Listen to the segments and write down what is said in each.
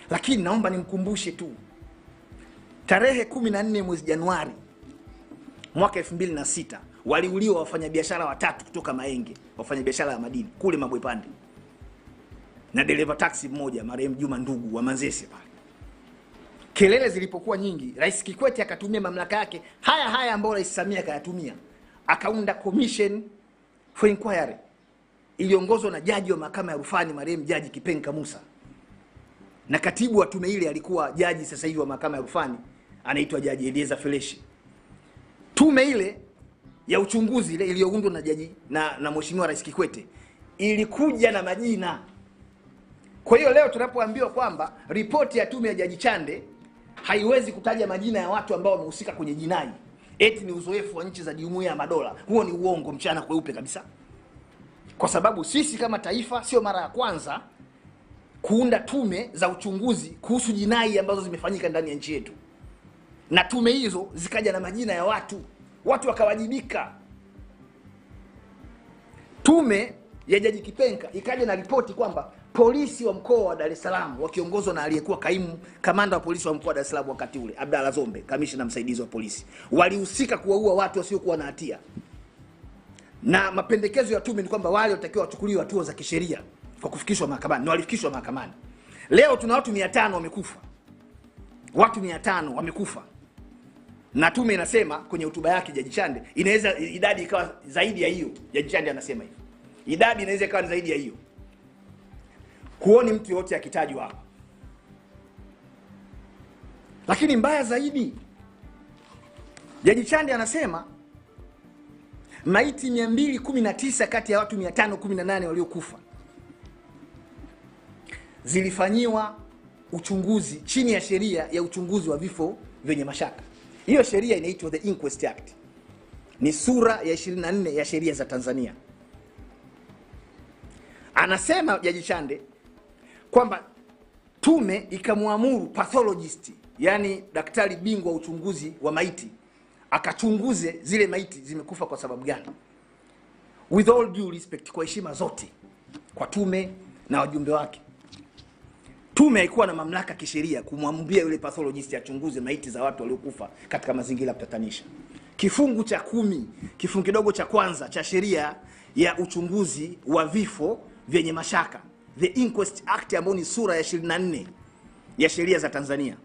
Lakini naomba nimkumbushe tu, tarehe 14 mwezi Januari mwaka 2006 waliuliwa wafanyabiashara watatu kutoka Maenge, wafanyabiashara ya madini kule Mabwepande, na dereva taxi mmoja marehemu Juma Ndugu wa Manzese pale. Kelele zilipokuwa nyingi, Rais Kikwete akatumia mamlaka yake haya ambayo Rais Samia akayatumia, akaunda commission for inquiry iliongozwa na jaji wa mahakama ya rufani marehemu Jaji Kipenka Musa, na katibu wa tume ile alikuwa jaji sasa hivi wa mahakama ya rufani anaitwa Jaji Elieza Feleshi. Tume ile ya uchunguzi ile iliyoundwa na jaji na Mheshimiwa Rais Kikwete ilikuja na majina. Kwa hiyo leo tunapoambiwa kwamba ripoti ya tume ya Jaji Chande haiwezi kutaja majina ya watu ambao wamehusika kwenye jinai, eti ni uzoefu wa nchi za Jumuiya ya Madola, huo ni uongo mchana kweupe kabisa. Kwa sababu sisi kama taifa sio mara ya kwanza kuunda tume za uchunguzi kuhusu jinai ambazo zimefanyika ndani ya nchi yetu, na tume hizo zikaja na majina ya watu wakawajibika. Tume ya Jaji Kipenka ikaja na ripoti kwamba polisi wa mkoa wa Dar es Salaam wakiongozwa na aliyekuwa kaimu kamanda wa polisi wa mkoa wa Dar es Salaam wakati ule, Abdalla Zombe, kamishna msaidizi wa polisi, walihusika kuwaua watu wasiokuwa na hatia. Na mapendekezo ya tume ni kwamba wale watakiwa wachukuliwe hatua za kisheria kwa kufikishwa mahakamani, na walifikishwa mahakamani. Leo tuna watu 500 wamekufa. Watu 500 wamekufa. Na tume inasema kwenye hotuba yake Jaji Chande inaweza idadi ikawa zaidi ya hiyo. Jaji Chande anasema hivi, idadi inaweza ikawa zaidi ya hiyo. Huoni mtu yote akitajwa hapa. Lakini mbaya zaidi, Jaji Chande anasema maiti 219 kati ya watu 518 waliokufa zilifanyiwa uchunguzi chini ya sheria ya uchunguzi wa vifo vyenye mashaka. Hiyo sheria inaitwa The Inquest Act. Ni sura ya 24 ya sheria za Tanzania. Anasema Jaji Chande kwamba tume ikamuamuru pathologist, yani daktari bingwa wa uchunguzi wa maiti, akachunguze zile maiti zimekufa kwa sababu gani. With all due respect, kwa heshima zote kwa tume na wajumbe wake, tume haikuwa na mamlaka kisheria kumwambia yule pathologist achunguze maiti za watu waliokufa katika mazingira kutatanisha. Kifungu cha 10 kifungu kidogo cha kwanza cha sheria ya uchunguzi wa vifo vyenye mashaka, The Inquest Act, ambayo ni sura ya 24 ya sheria za Tanzania,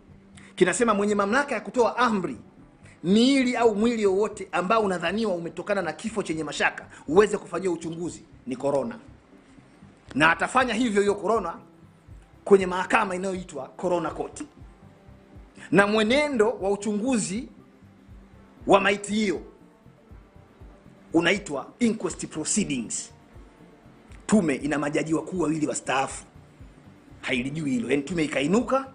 kinasema mwenye mamlaka ya kutoa amri miili au mwili wowote ambao unadhaniwa umetokana na kifo chenye mashaka uweze kufanyia uchunguzi ni corona, na atafanya hivyo hiyo corona kwenye mahakama inayoitwa Corona Court. Na mwenendo wa uchunguzi wa maiti hiyo unaitwa inquest proceedings. Tume ina majaji wakuu wawili wastaafu, hailijui hilo. Yani tume ikainuka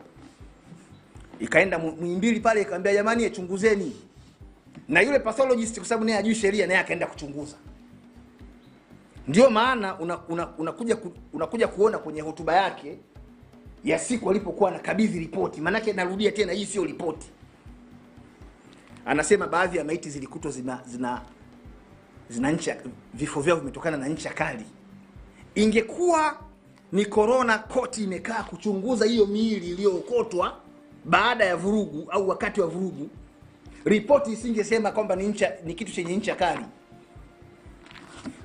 ikaenda Muhimbili pale ikaambia jamani chunguzeni, na yule pathologist kwa sababu naye ajui sheria naye akaenda kuchunguza. Ndio maana unakuja kuona kwenye hotuba yake ya siku alipokuwa anakabidhi ripoti, maana yake narudia tena, hii sio ripoti. Anasema baadhi ya maiti zilikutwa zina ncha, vifo vyao vimetokana na ncha kali. Ingekuwa ni Corona Court imekaa kuchunguza hiyo miili iliyookotwa baada ya vurugu au wakati wa vurugu, ripoti isingesema kwamba ni kitu chenye ncha kali.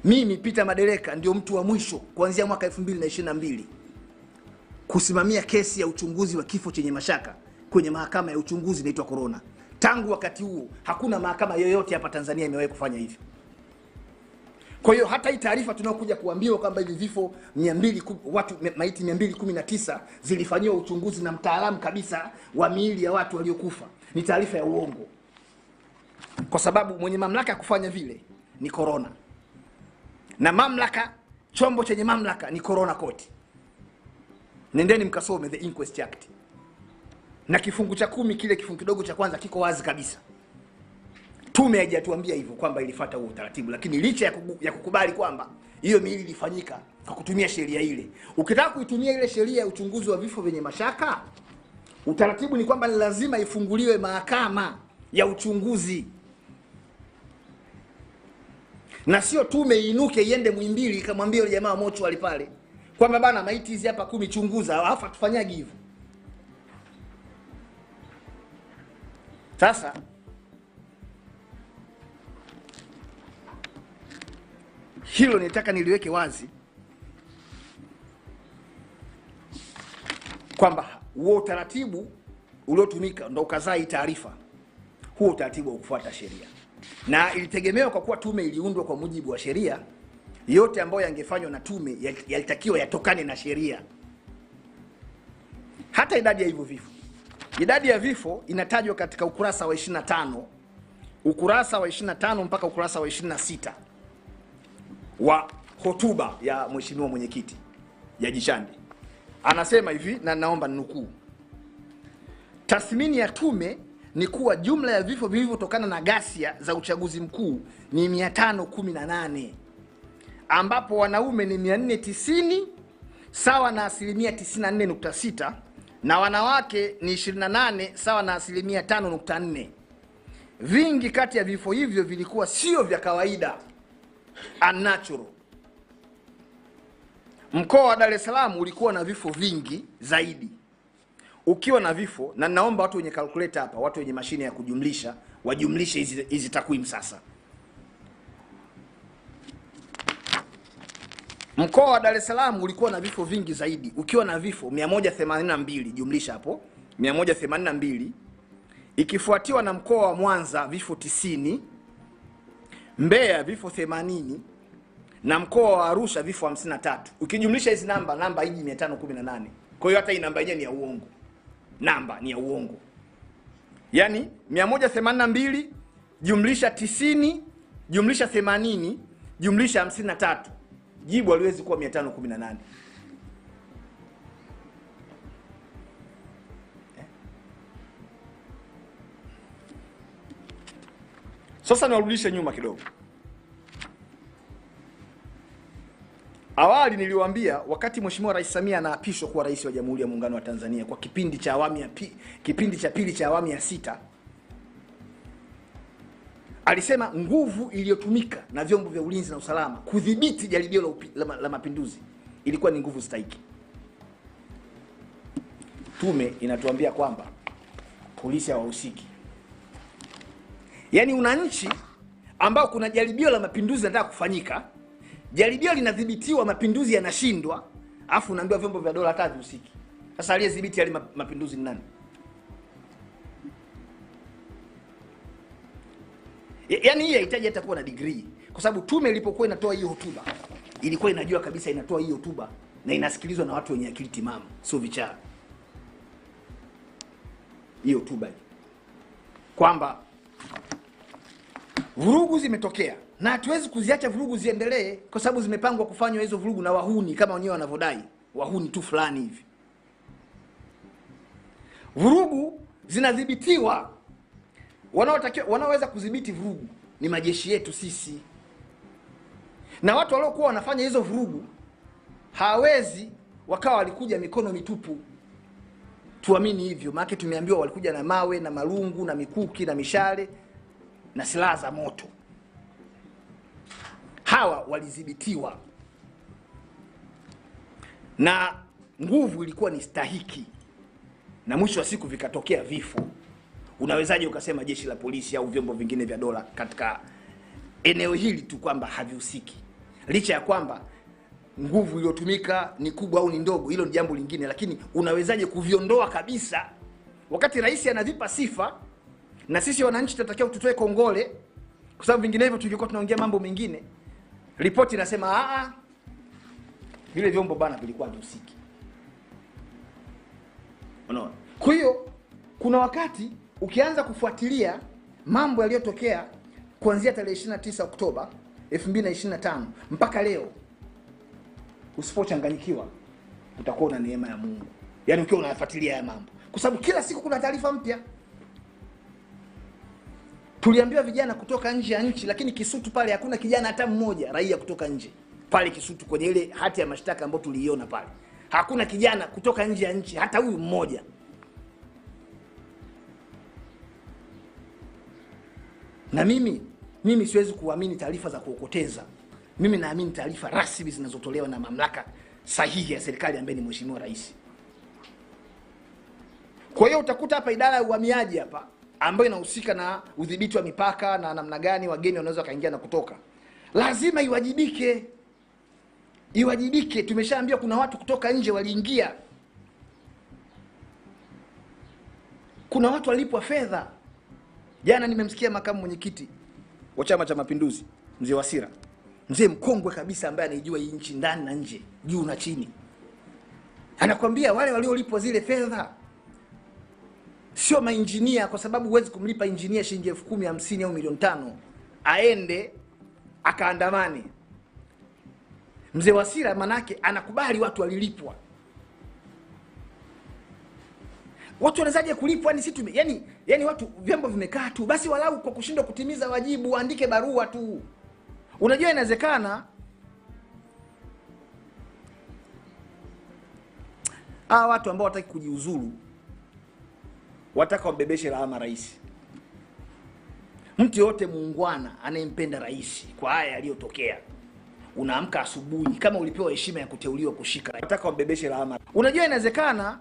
Mimi Peter Madereka ndio mtu wa mwisho kuanzia mwaka 2022 kusimamia kesi ya uchunguzi wa kifo chenye mashaka kwenye mahakama ya uchunguzi inaitwa Corona. Tangu wakati huo hakuna mahakama yoyote hapa Tanzania imewahi kufanya hivyo. Kwa hiyo hata hii taarifa tunayokuja kuambiwa kwamba hivi vifo 200 watu maiti 219 zilifanyiwa uchunguzi na mtaalamu kabisa wa miili ya watu waliokufa ni taarifa ya uongo. Kwa sababu mwenye mamlaka ya kufanya vile ni Corona. Na mamlaka, chombo chenye mamlaka ni Corona Court. Nendeni mkasome The Inquest Act. Na kifungu cha 10 kile kifungu kidogo cha kwanza kiko wazi kabisa. Tume haijatuambia hivyo kwamba ilifuata huo utaratibu, lakini licha ya kukubali kwamba hiyo miili ilifanyika kwa kutumia sheria ile. Ukitaka kuitumia ile sheria ya uchunguzi wa vifo vyenye mashaka, utaratibu ni kwamba lazima ifunguliwe mahakama ya uchunguzi. Na sio tume iinuke iende Muhimbili ikamwambia yule jamaa mocho pale kwamba bana maiti hizi hapa 10 chunguza, alafu tufanyage hivyo. Sasa hilo nitaka niliweke wazi kwamba huo utaratibu uliotumika ndio ukazaa hii taarifa. Huo utaratibu wa kufuata sheria, na ilitegemewa kwa kuwa tume iliundwa kwa mujibu wa sheria, yote ambayo yangefanywa na tume yalitakiwa yatokane na sheria. Hata idadi ya hivyo vifo, idadi ya vifo inatajwa katika ukurasa wa 25, ukurasa wa 25 mpaka ukurasa wa 26 wa hotuba ya mheshimiwa mwenyekiti Jaji Chande. Anasema hivi, na naomba ninukuu: tathmini ya tume ni kuwa jumla ya vifo vilivyotokana na ghasia za uchaguzi mkuu ni 518, ambapo wanaume ni 490 sawa na 94.6 na wanawake ni 28 sawa na 5.4. Vingi kati ya vifo hivyo vilikuwa sio vya kawaida, unnatural. Mkoa wa Dar es Salaam ulikuwa na vifo vingi zaidi, ukiwa na vifo, na naomba watu wenye calculator hapa, watu wenye mashine ya kujumlisha wajumlishe hizi takwimu sasa. Mkoa wa Dar es Salaam ulikuwa na vifo vingi zaidi, ukiwa na vifo 182, jumlisha hapo 182, ikifuatiwa na mkoa wa Mwanza vifo 90, Mbeya vifo 80 na mkoa wa Arusha vifo 53. Ukijumlisha hizi namba hiji 518. Kwa hiyo hata hii namba yenyewe ni ya uongo. Namba ni ya uongo. Yaani 182 jumlisha 90 jumlisha 80 jumlisha 53. Jibu haliwezi kuwa 518. Sasa niwarudishe nyuma kidogo. Awali niliwaambia wakati Mheshimiwa Rais Samia anaapishwa kuwa rais wa Jamhuri ya Muungano wa Tanzania kwa kipindi cha pili cha awamu ya 6, alisema nguvu iliyotumika na vyombo vya ulinzi na usalama kudhibiti jaribio la mapinduzi ilikuwa ni nguvu stahiki. Tume inatuambia kwamba polisi hawahusiki. Yaani una nchi ambao kuna jaribio la mapinduzi linataka kufanyika, jaribio linadhibitiwa, mapinduzi yanashindwa, afu unaambiwa vyombo vya dola hata havihusiki. Sasa aliyedhibiti yale mapinduzi ni nani? Yaani hii haitaji hata kuwa na degree, kwa sababu tume ilipokuwa inatoa hiyo hotuba ilikuwa inajua kabisa inatoa hiyo hotuba na inasikilizwa na watu wenye akili timamu, sio vichaa. Hiyo hotuba kwamba vurugu zimetokea na hatuwezi kuziacha vurugu ziendelee kwa sababu zimepangwa kufanywa hizo vurugu na wahuni kama wenyewe wanavodai, wahuni tu fulani hivi. Vurugu zinadhibitiwa. Wanaoweza kudhibiti vurugu ni majeshi yetu sisi. Na watu waliokuwa wanafanya hizo vurugu hawezi wakawa walikuja mikono mitupu. Tuamini hivyo, maana tumeambiwa walikuja na mawe na marungu na mikuki na mishale na silaha za moto. Hawa walidhibitiwa na nguvu ilikuwa ni stahiki, na mwisho wa siku vikatokea vifo. Unawezaje ukasema jeshi la polisi au vyombo vingine vya dola katika eneo hili tu kwamba havihusiki, licha ya kwamba nguvu iliyotumika ni kubwa au ni ndogo? Hilo ni jambo lingine, lakini unawezaje kuviondoa kabisa wakati rais anavipa sifa na sisi wananchi tunatakiwa tutoe kongole, kwa sababu vinginevyo tungekuwa tunaongea mambo mengine. Ripoti inasema vile vyombo bana vilikuwa havihusiki. Unaona? Kwa hiyo kuna wakati ukianza kufuatilia mambo yaliyotokea kuanzia tarehe 29 Oktoba 2025 mpaka leo, usipochanganyikiwa utakuwa na neema ya Mungu. Yaani ukiwa unafuatilia haya mambo, kwa sababu kila siku kuna taarifa mpya. Tuliambiwa vijana kutoka nje ya nchi, lakini Kisutu pale hakuna kijana hata mmoja raia kutoka nje. Pale Kisutu kwenye ile hati ya mashtaka ambayo tuliiona pale, hakuna kijana kutoka nje ya nchi hata huyu mmoja. Na mimi siwezi kuamini taarifa za kuokoteza. Mimi naamini taarifa rasmi zinazotolewa na mamlaka sahihi ya serikali ambaye ni Mheshimiwa Rais. Kwa hiyo utakuta hapa idara ya uhamiaji hapa ambayo inahusika na udhibiti wa mipaka na namna gani wageni wanaweza kaingia na kutoka, lazima iwajibike. Iwajibike. Tumeshaambia kuna watu kutoka nje waliingia. Kuna watu walipwa fedha. Jana nimemsikia makamu mwenyekiti wa Chama cha Mapinduzi, Mzee Wasira. Mzee mkongwe kabisa ambaye anaijua hii nchi ndani na nje, juu na chini. Anakuambia wale waliolipwa zile fedha sio mainjinia, kwa sababu huwezi kumlipa injinia shilingi 10,000, 50 au milioni 5 aende akaandamane. Mzee Wasira manake anakubali watu walilipwa. Watu wanazaje kulipwa? Yani sisi yani watu vyombo vimekaa tu basi, walau kwa kushindwa kutimiza wajibu waandike barua tu. Unajua inawezekana watu ambao wataki kujiuzulu wataka wambebeshe lawama rais. Mtu yote muungwana anayempenda rais kwa haya yaliyotokea, unaamka asubuhi kama ulipewa heshima ya kuteuliwa kushika, wataka wambebeshe lawama. Unajua inawezekana